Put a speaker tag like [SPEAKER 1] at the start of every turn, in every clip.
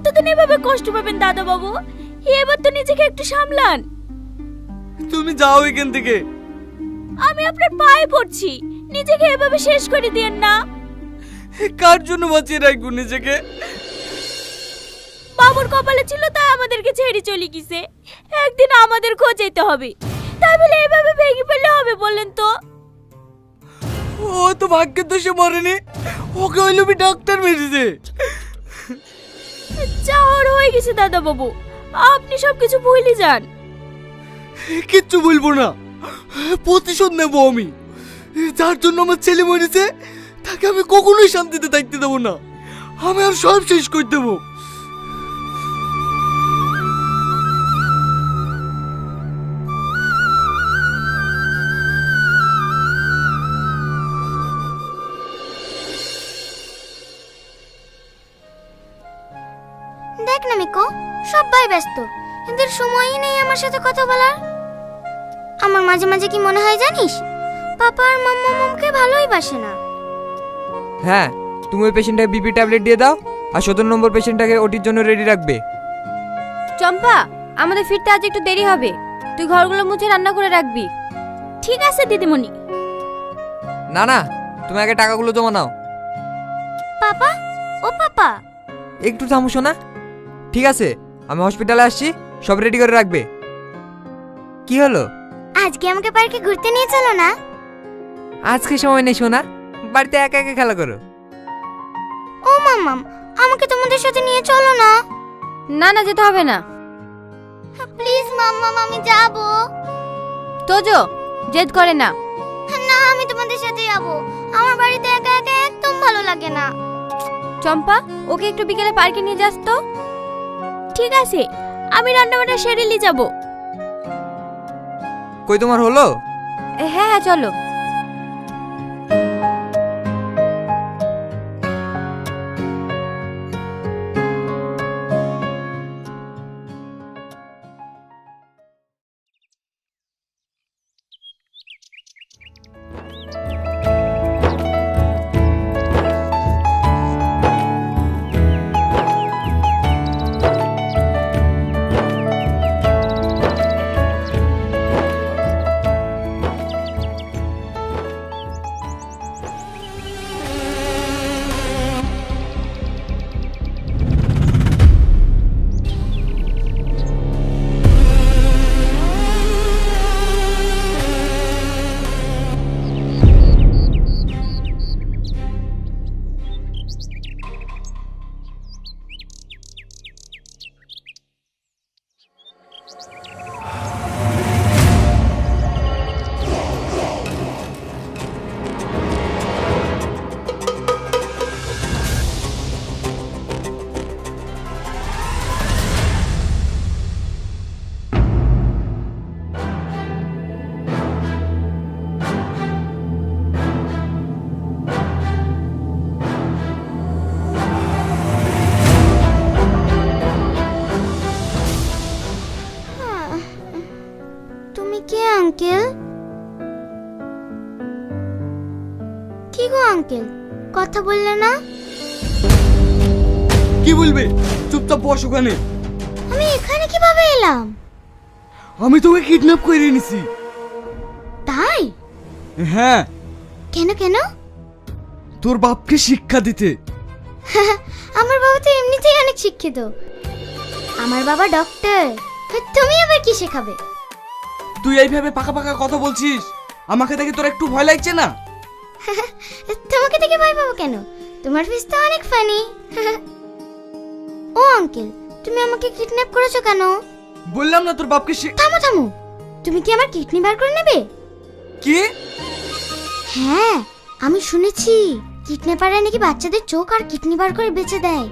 [SPEAKER 1] কতদিন এভাবে কষ্ট পাবেন দাদা বাবু? এবার তো নিজেকে একটু সামলান।
[SPEAKER 2] তুমি যাও এখান থেকে।
[SPEAKER 1] আমি আপনার পায়ে পড়ছি, নিজেকে এভাবে শেষ করে দিয়েন না।
[SPEAKER 2] কার জন্য বাঁচিয়ে রাখবো নিজেকে?
[SPEAKER 1] বাবুর কপালে ছিল তাই আমাদেরকে ছেড়ে চলে গেছে। একদিন আমাদের খোঁজ যেতে হবে, তাই বলে এভাবে ভেঙে ফেললে হবে বলেন তো?
[SPEAKER 2] ও তো ভাগ্যের দোষে মরেনি, ওকে ওই লোভী ডাক্তার মেরেছে।
[SPEAKER 1] যা হওয়ার হয়ে গেছে দাদা বাবু, আপনি সবকিছু ভুলে যান।
[SPEAKER 2] কিচ্ছু বলবো না, প্রতিশোধ নেবো আমি। যার জন্য আমার ছেলে মরেছে তাকে আমি কখনোই শান্তিতে থাকতে দেবো না। আমি আর সব শেষ করে দেবো।
[SPEAKER 3] দেখ না মিকো, সবাই ব্যস্ত, এদের সময়ই নেই আমার সাথে কথা বলার। আমার মাঝে মাঝে কি মনে হয় জানিস, পাপা আর মাম্মা মমকে ভালোই বাসে না।
[SPEAKER 4] হ্যাঁ, তুমি ওই পেশেন্টটাকে বিপি ট্যাবলেট দিয়ে দাও আর 17 নম্বর পেশেন্টটাকে ওটির জন্য রেডি রাখবে।
[SPEAKER 1] চম্পা, আমাদের ফিরতে আজ একটু দেরি হবে, তুই ঘরগুলো মুছে রান্না করে রাখবি। ঠিক আছে দিদিমণি।
[SPEAKER 4] না না, তুমি আগে টাকাগুলো জমা নাও।
[SPEAKER 3] পাপা, ও পাপা,
[SPEAKER 4] একটু থামো শোনা। ঠিক আছে, আমি হসপিটালে আসছি, সব রেডি করে রাখবে। কি হলো?
[SPEAKER 3] আজকে আমাকে পার্কে ঘুরতে নিয়ে চলো না।
[SPEAKER 4] আজকে সময় নেই সোনা, বাড়িতে একা একা খেলা করো।
[SPEAKER 3] ও মাম্মাম, আমাকে তোমাদের সাথে নিয়ে চলো না।
[SPEAKER 1] না না, যেতে হবে না।
[SPEAKER 3] প্লিজ মাম্মাম, আমি যাবো।
[SPEAKER 1] তোজো জেদ করে না।
[SPEAKER 3] না, আমি তোমাদের সাথে যাবো। আমার বাড়িতে একা একা একদম ভালো লাগে না।
[SPEAKER 1] চম্পা, ওকে একটু বিকেলে পার্কে নিয়ে যাস তো। ঠিক আছে, আমি রান্নাবান্না সেরে নিয়ে যাবো।
[SPEAKER 4] কই তোমার হলো?
[SPEAKER 1] হ্যাঁ হ্যাঁ, চলো।
[SPEAKER 3] তুমি কে আঙ্কেল? কি গো আঙ্কেল, কথা বললে না?
[SPEAKER 2] কি বলবে? চুপচাপ বস ওখানে।
[SPEAKER 3] আমি এখানে কিভাবে এলাম?
[SPEAKER 2] আমি তোকে কিডন্যাপ করে এনেছি।
[SPEAKER 3] তাই?
[SPEAKER 2] হ্যাঁ।
[SPEAKER 3] কেন কেন?
[SPEAKER 2] তোর বাপকে শিক্ষা দিতে।
[SPEAKER 3] আমার বাবা তো এমনিতেই অনেক শিক্ষিত। আমার বাবা ডক্টর, তুমি আবার কি শেখাবে?
[SPEAKER 2] তুই এইভাবে পাকা পাকা কথা বলছিস, আমাকে দেখে তোর একটু ভয় লাগছে না?
[SPEAKER 3] তোমাকে দেখে ভয় পাবো কেন? তোমার ফেস তো অনেক ফানি। ও আঙ্কেল, তুমি আমাকে কিডন্যাপ করেছো কেন?
[SPEAKER 2] বললাম না তোর বাপকে
[SPEAKER 3] থামো থামো, তুমি কি আমার কিডনি বার করে নেবে?
[SPEAKER 2] কি?
[SPEAKER 3] হ্যাঁ, আমি শুনেছি কিডন্যাপাররা নাকি বাচ্চাদের চোখ আর কিডনি বার করে বেচে দেয়।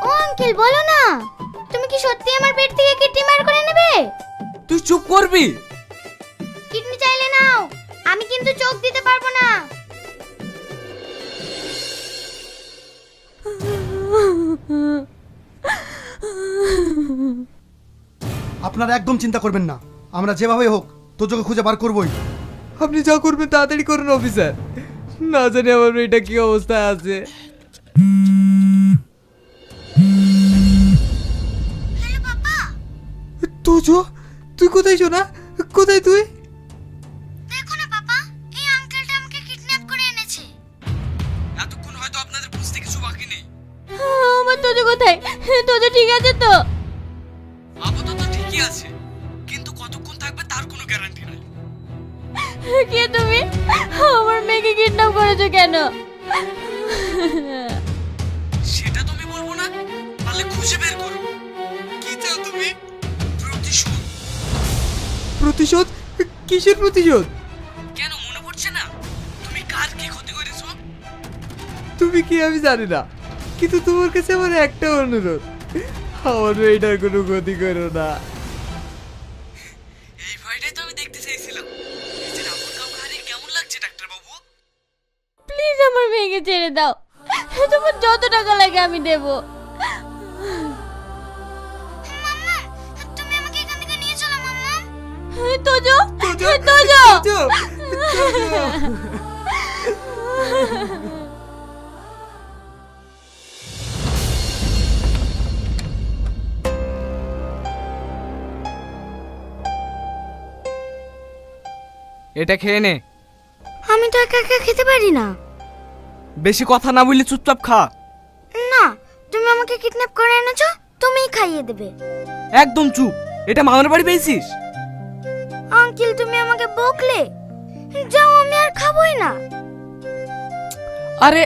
[SPEAKER 3] ও আঙ্কেল, বলো না, তুমি কি সত্যি আমার পেট থেকে কিডনি বার করে নেবে?
[SPEAKER 2] তুই চুপ করবি?
[SPEAKER 3] কিডনি চাইলে নাও, আমি কিন্তু চোখ দিতে পারবো না।
[SPEAKER 5] আপনারা একদম চিন্তা করবেন না, আমরা যেভাবে হোক তোজোকে খুঁজে বার করবই।
[SPEAKER 4] আপনি যা করবেন তাড়াতাড়ি করুন অফিসার,
[SPEAKER 2] না জানি আমার মেয়েটা কি অবস্থায় আছে।
[SPEAKER 3] হ্যালো পাপা,
[SPEAKER 4] তোজো, তুই কোথায় শোনা? কোথায় তুই?
[SPEAKER 3] দেখো না পাপা, এই আঙ্কেলটা আমাকে কিডন্যাপ করে এনেছে।
[SPEAKER 2] এতক্ষণ হয়তো আপনাদের বুঝতে কিছু বাকি নেই।
[SPEAKER 1] আমার তোজো কোথায়? তোজো ঠিক আছে তো?
[SPEAKER 2] আপাতত ঠিকই আছে, কিন্তু কতক্ষণ থাকবে তার কোনো গ্যারান্টি নাই।
[SPEAKER 1] কে তুমি? আমার মেয়েকে কিডন্যাপ করেছো কেন?
[SPEAKER 2] সেটা তুমি বলবো না, পারলে খুঁজে বের করো। কি চাও তুমি? প্রতিশোধ।
[SPEAKER 4] প্রতিশোধ? কিসের প্রতিশোধ?
[SPEAKER 2] কেন মনে পড়ছে না? তুমি কার কি ক্ষতি করেছো?
[SPEAKER 4] তুমি কি আমি জানি না, কিন্তু তোমার কাছে আমার একটা অনুরোধ, আমার মেয়েটার কোনো ক্ষতি করো না।
[SPEAKER 2] এই ভয়টাই তো আমি দেখতে চাইছিলাম। নিজের আপন কাউকে হারিয়ে কেমন লাগছে ডাক্তার বাবু?
[SPEAKER 1] প্লিজ আমার মেয়েকে ছেড়ে দাও। তোমার যত টাকা লাগে আমি দেবো।
[SPEAKER 3] মাম্মা, তুমি আমাকে এখান থেকে নিয়ে চলো মাম্মা।
[SPEAKER 1] তোজো, তোজো,
[SPEAKER 4] তোজো!
[SPEAKER 2] এটা খেয়ে নে।
[SPEAKER 3] আমি তো একা একা খেতে পারি না।
[SPEAKER 2] বেশি কথা না বললে চুপচাপ খা।
[SPEAKER 3] না, তুমি আমাকে কিডন্যাপ করে এনেছো, তুমিই খাইয়ে দেবে।
[SPEAKER 2] একদম চুপ। এটা মামার বাড়ি পেয়েছিস?
[SPEAKER 3] আঙ্কেল তুমি আমাকে বকলে, যাও আমি আর খাবোই না।
[SPEAKER 2] আরে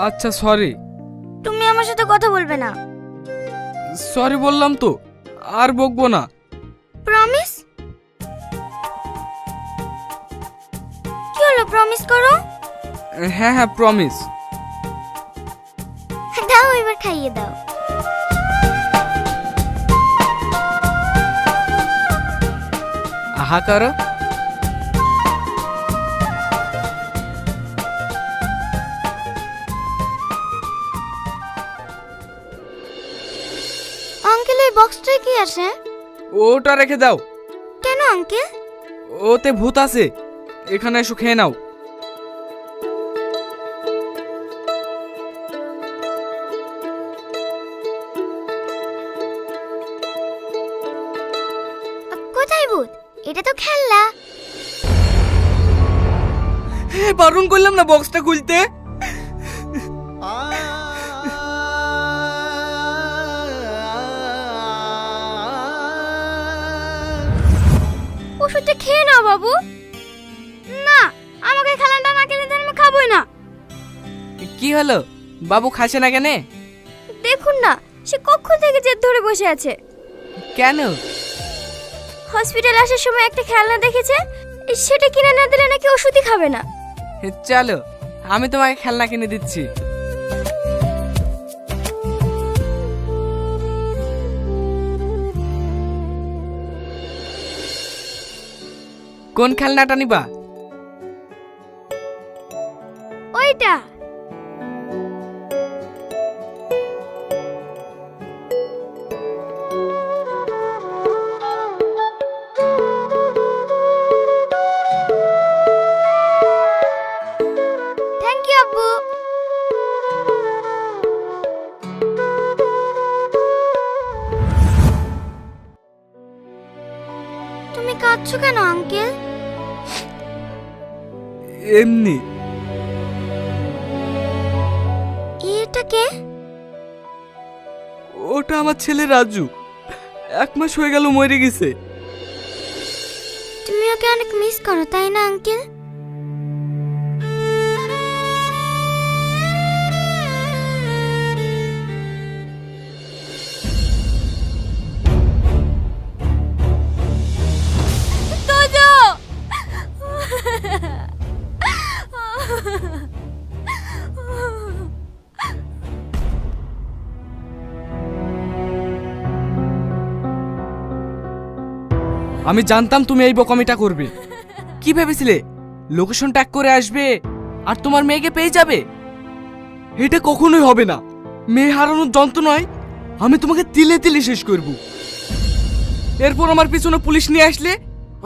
[SPEAKER 2] আচ্ছা সরি।
[SPEAKER 3] তুমি আমার সাথে কথা বলবে না।
[SPEAKER 2] সরি বললাম তো, আর বকবো না।
[SPEAKER 3] প্রমিস? কি হলো, প্রমিস করো।
[SPEAKER 2] হ্যাঁ হ্যাঁ প্রমিস।
[SPEAKER 3] দাও এবার খাইয়ে দাও।
[SPEAKER 2] আহা করো।
[SPEAKER 3] আঙ্কেল এই বক্সটায় কি আছে?
[SPEAKER 2] ওটা রেখে দাও।
[SPEAKER 3] কেন আঙ্কেল?
[SPEAKER 2] ওতে ভূত আছে, এখানে এসো খেয়ে নাও।
[SPEAKER 3] কোথায় ভূত? এটা তো খেলনা।
[SPEAKER 2] বারণ করলাম না বক্সটা খুলতে।
[SPEAKER 3] ওষুধটা খেয়ে নাও বাবু। না, আমাকে খেলনাটা না কিনে দিলে আমি খাবোই না।
[SPEAKER 2] কি হলো, বাবু খাচ্ছে না কেন?
[SPEAKER 3] দেখুন না, সে কখন থেকে জেদ ধরে বসে আছে।
[SPEAKER 2] কেন?
[SPEAKER 3] হসপিটালে আসার সময় একটা খেলনা দেখেছে, সেটা কিনে না দিলে নাকি ওষুধই খাবে না।
[SPEAKER 2] চলো আমি তোমাকে খেলনা কিনে দিচ্ছি। কোন খেলনাটা নিবা?
[SPEAKER 3] ওইটা। থ্যাংক ইউ আব্বু। তুমি কাঁদছো কেন আঙ্কেল?
[SPEAKER 2] এমনি।
[SPEAKER 3] এটা কে?
[SPEAKER 2] ওটা আমার ছেলে রাজু, 1 মাস হয়ে গেল মরে গেছে।
[SPEAKER 3] তুমি ওকে অনেক মিস করো তাই না আঙ্কেল?
[SPEAKER 1] তোজো!
[SPEAKER 2] আমি জানতাম তুমি এই বকমিটা করবে। কি ভেবেছিলে লোকেশন ট্যাগ করে আসবে আর তোমার মেয়েকে পেয়ে যাবে? এটা কখনোই হবে না। মেয়ে হারানোর যন্ত্রণায় আমি তোমাকে তিলে তিলে শেষ করব। এরপর আমার পিছনে পুলিশ নিয়ে আসলে,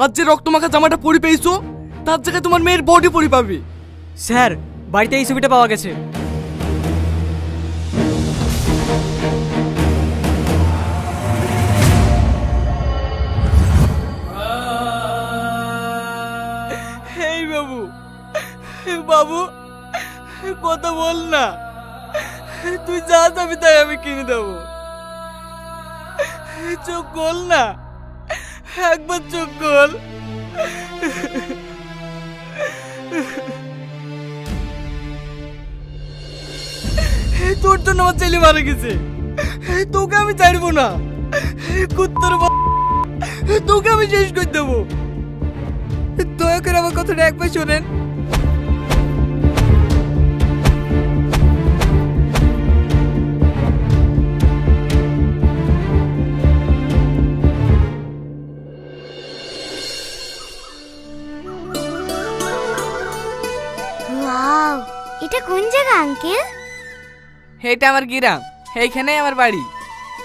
[SPEAKER 2] আজ যে রক্তমাখা জামাটা পরে পেয়েছো তার জায়গায় তোমার মেয়ের বডি পরি পাবে।
[SPEAKER 4] স্যার, বাড়িতে এই ছবিটা পাওয়া গেছে।
[SPEAKER 2] এই বাবু, বাবু কথা বল না, তুই যা যাবি তাই আমি কিনে দেবো। চোখ গোল না, একবার চোখ গোল। তোর জন্য আমার ছেলে মারা গেছে, তোকে আমি ছাড়বো না। কুত্তর তোকে আমি শেষ করে দেবো। দয়া করে আমার কথাটা একবার শোনেন।
[SPEAKER 3] ওয়াও, এটা কোন জায়গা আঙ্কেল?
[SPEAKER 2] এটা আমার গ্রাম, এইখানেই আমার বাড়ি।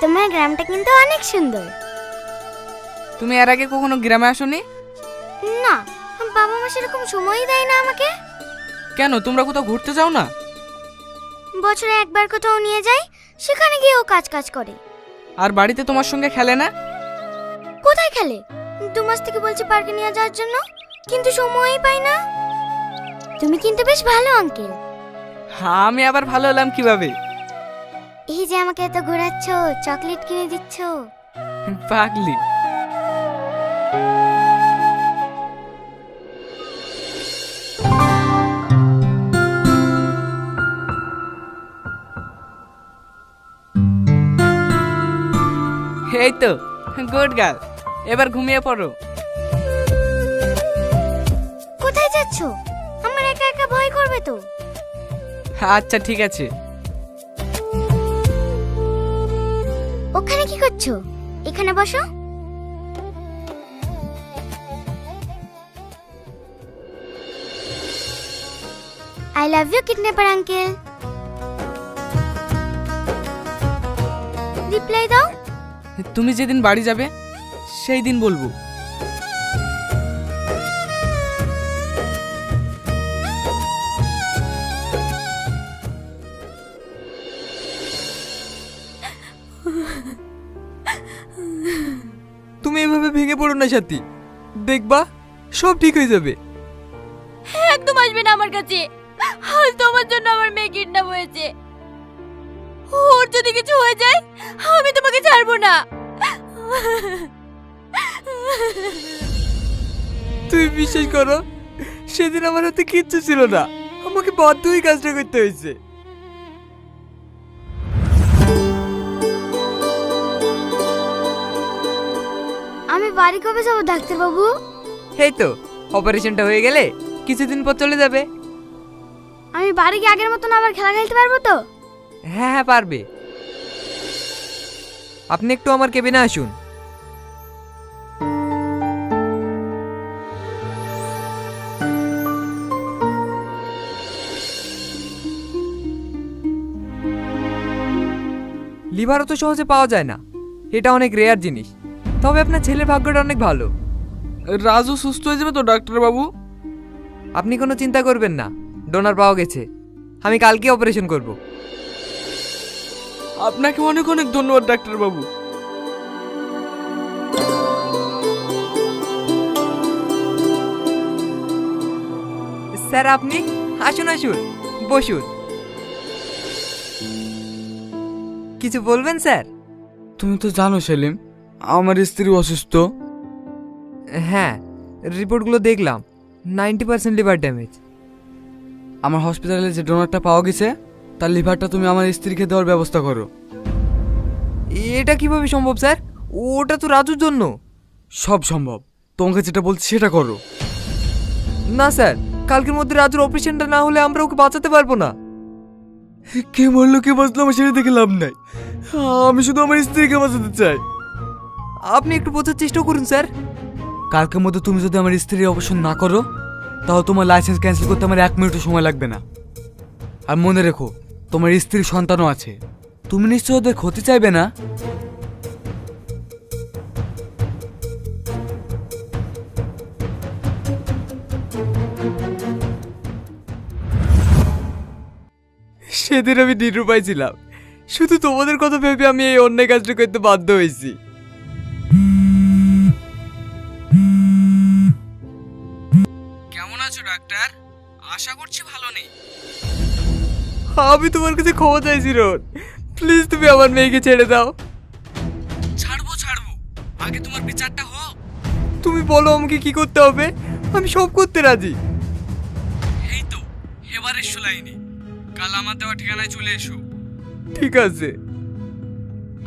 [SPEAKER 3] তোমার গ্রামটা কিন্তু অনেক সুন্দর।
[SPEAKER 2] তুমি এর আগে কখনো গ্রামে আসোনি?
[SPEAKER 3] না, বাবা মা সেরকম সময়ই দেয় না আমাকে।
[SPEAKER 2] কেন, তোমরা কোথাও ঘুরতে যাও না?
[SPEAKER 3] বছরে একবার কোথাও নিয়ে যাই, সেখানে গিয়ে ও কাজ করে।
[SPEAKER 2] আর বাড়িতে তোমার সঙ্গে খেলে না?
[SPEAKER 3] কোথায় খেলে? 2 মাস থেকে বলছি পার্কে নিয়ে যাওয়ার জন্য, কিন্তু সময়ই পাই না। তুমি কিন্তু বেশ ভালো আঙ্কেল।
[SPEAKER 2] আমি আবার ভালো হলাম কিভাবে?
[SPEAKER 3] এই যে আমাকে এত ঘোরাচ্ছ, চকলেট কিনে দিচ্ছ।
[SPEAKER 2] পাগলি। এই তো গুড গার্ল, এবার ঘুমিয়ে পড়ো।
[SPEAKER 3] কোথায় যাচ্ছ? আমার একা একা ভয় করবে তো।
[SPEAKER 2] আচ্ছা ঠিক আছে।
[SPEAKER 3] ওখানে কি করছো? এখানে বসো। I love you kidnapper uncle. Reply দাও।
[SPEAKER 2] তুমি যেদিন বাড়ি যাবে সেই দিন বলবো।
[SPEAKER 4] তুমি এভাবে ভেঙে পড়ো না সাথী, দেখবা সব ঠিক হয়ে যাবে।
[SPEAKER 1] একদম আসবে না আমার কাছে। আজ তোমার জন্য আমার মেয়ে কিডন্যাপ হয়েছে। ওর যদি কিছু হয়ে যায় আমি তোমাকে ছাড়বো না।
[SPEAKER 4] তুমি বিশ্বাস করো, সেদিন আমার হাতে কিচ্ছু ছিল না, আমাকে বাধ্যই কাজটা করতে হয়েছে।
[SPEAKER 3] আমি বাড়ি কবে যাবো ডাক্তার বাবু?
[SPEAKER 4] এই তো অপারেশনটা হয়ে গেলে কিছুদিন পর চলে যাবে।
[SPEAKER 3] আমি বাড়ি গিয়ে আগের মতন আবার খেলা খেলতে পারবো তো?
[SPEAKER 4] হ্যাঁ হ্যাঁ পারবে। আপনি একটু আমার কেবিনে আসুন। লিভারও তো সহজে পাওয়া যায় না, এটা অনেক রেয়ার জিনিস। তবে আপনার ছেলের ভাগ্যটা অনেক ভালো।
[SPEAKER 2] রাজু সুস্থ হয়ে যাবে তো ডাক্তার বাবু?
[SPEAKER 4] আপনি কোনো চিন্তা করবেন না, ডোনার পাওয়া গেছে। আমি কালকে অপারেশন করব।
[SPEAKER 2] আপনাকে অনেক অনেক ধন্যবাদ ডাক্তার বাবু।
[SPEAKER 4] স্যার আপনি আসুন আসুন, বসুন। কিছু বলবেন স্যার?
[SPEAKER 2] তুমি তো জানো সেলিম, আমার স্ত্রী অসুস্থ।
[SPEAKER 4] হ্যাঁ, রিপোর্টগুলো দেখলাম, 90% লিভার ড্যামেজ।
[SPEAKER 2] আমার হসপিটালে যে ডোনারটা পাওয়া গেছে তার লিভারটা তুমি আমার স্ত্রীকে দেওয়ার ব্যবস্থা করো।
[SPEAKER 4] এটা কিভাবে সম্ভব স্যার? ওটা তো রাজুর জন্য।
[SPEAKER 2] সব সম্ভব, তোমাকে যেটা বলছি সেটা করো।
[SPEAKER 4] না স্যার, কালকের মধ্যে রাজুর অপারেশনটা না হলে আমরা ওকে বাঁচাতে পারবো না।
[SPEAKER 2] কে মরলো কে বাঁচলো আমার সেটা দেখে লাভ নাই, আমি শুধু আমার স্ত্রীকে বাঁচাতে চাই।
[SPEAKER 4] আপনি একটু বোঝার চেষ্টা করুন স্যার।
[SPEAKER 2] কালকের মধ্যে তুমি যদি আমার স্ত্রীর অপারেশন না করো তাহলে তোমার লাইসেন্স ক্যান্সেল করতে আমার 1 মিনিটও সময় লাগবে না। আর মনে রেখো, তোমার স্ত্রীর সন্তানও আছে, তুমি নিশ্চয় ওদের ক্ষতি চাইবে না।
[SPEAKER 4] সেদিন আমি নিরুপায় ছিলাম, শুধু তোমাদের কথা ভেবে আমি এই অন্যায় কাজটা করতে বাধ্য হয়েছি।
[SPEAKER 2] কেমন আছো ডাক্তার? আশা করছি ভালো নেই।
[SPEAKER 4] আমি তোমার কাছে ক্ষমা চাইছি রোহন, প্লিজ তুমি আমার মেয়েকে ছেড়ে দাও।
[SPEAKER 2] ছাড়বো ছাড়বো, আগে তোমার বিচারটা হোক।
[SPEAKER 4] তুমি বলো আমাকে কি করতে হবে, আমি সব করতে রাজি।
[SPEAKER 2] এই তো এবার এসো লাইনে, কাল আমার দেওয়া ঠিকানায় চলে এসো।
[SPEAKER 4] ঠিক আছে।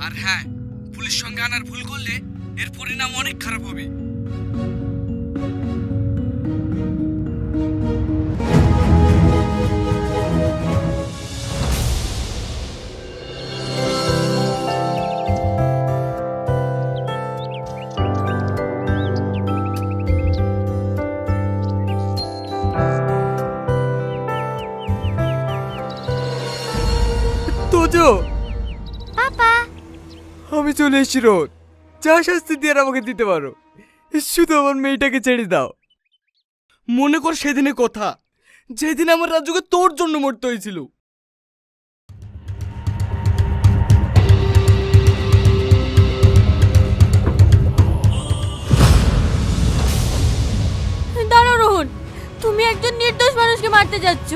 [SPEAKER 2] আর হ্যাঁ, পুলিশ সঙ্গে আনার ভুল করলে এর পরিণাম অনেক খারাপ হবে।
[SPEAKER 4] তোজো,
[SPEAKER 3] পাপা,
[SPEAKER 4] আমি চলে এসেছি রোহন, যা শাস্তি দিয়ে আমাকে দিতে পারো, শুধু আমার মেয়েটাকে ছেড়ে দাও।
[SPEAKER 2] মনে কর সেদিনের কথা, যেদিন আমার রাজুকে তোর জন্য মরতে হয়েছিল।
[SPEAKER 1] দাঁড়াও রোহন, তুমি একজন নির্দোষ মানুষকে মারতে যাচ্ছ।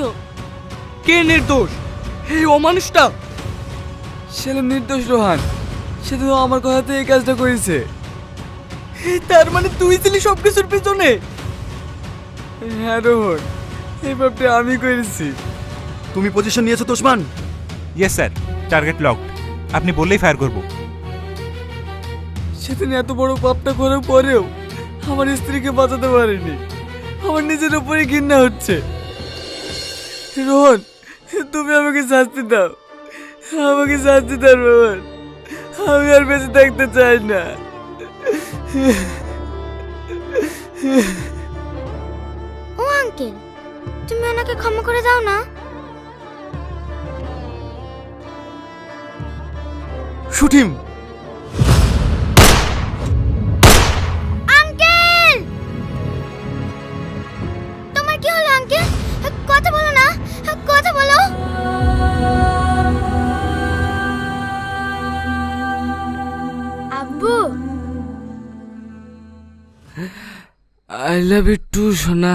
[SPEAKER 2] কে নির্দোষ? এই অমানুষটা।
[SPEAKER 4] সে নির্দোষ রোহান, সে তো আমার কথাতে এই কাজটা করেছে।
[SPEAKER 2] তার মানে তুই ছিলি সবকিছুর পিছনে?
[SPEAKER 4] হ্যাঁ রোহন, এই ব্যাপারটা আমি করেছি।
[SPEAKER 5] তুমি পজিশন নিয়েছো তোষমান?
[SPEAKER 6] Yes sir, target locked. আপনি বললেই ফায়ার করব।
[SPEAKER 4] সেদিন এত বড় পাপটা করার পরেও আমার স্ত্রীকে বাঁচাতে পারিনি, আমার নিজের উপরে ঘৃণা হচ্ছে। রোহন, তুমি আমাকে শাস্তি দাও, আমাকে শাস্তি দাও রোহন, আমি আর বেঁচে থাকতে চাই না।
[SPEAKER 3] ও আঙ্কেল, তুমি ওনাকে ক্ষমা করে দাও না।
[SPEAKER 5] Shoot him.
[SPEAKER 3] আঙ্কেল, তোমার কি হলো আঙ্কেল? কথা বলো না, কথা বলো। আব্বু,
[SPEAKER 2] আই লাভ ইউ টু সোনা।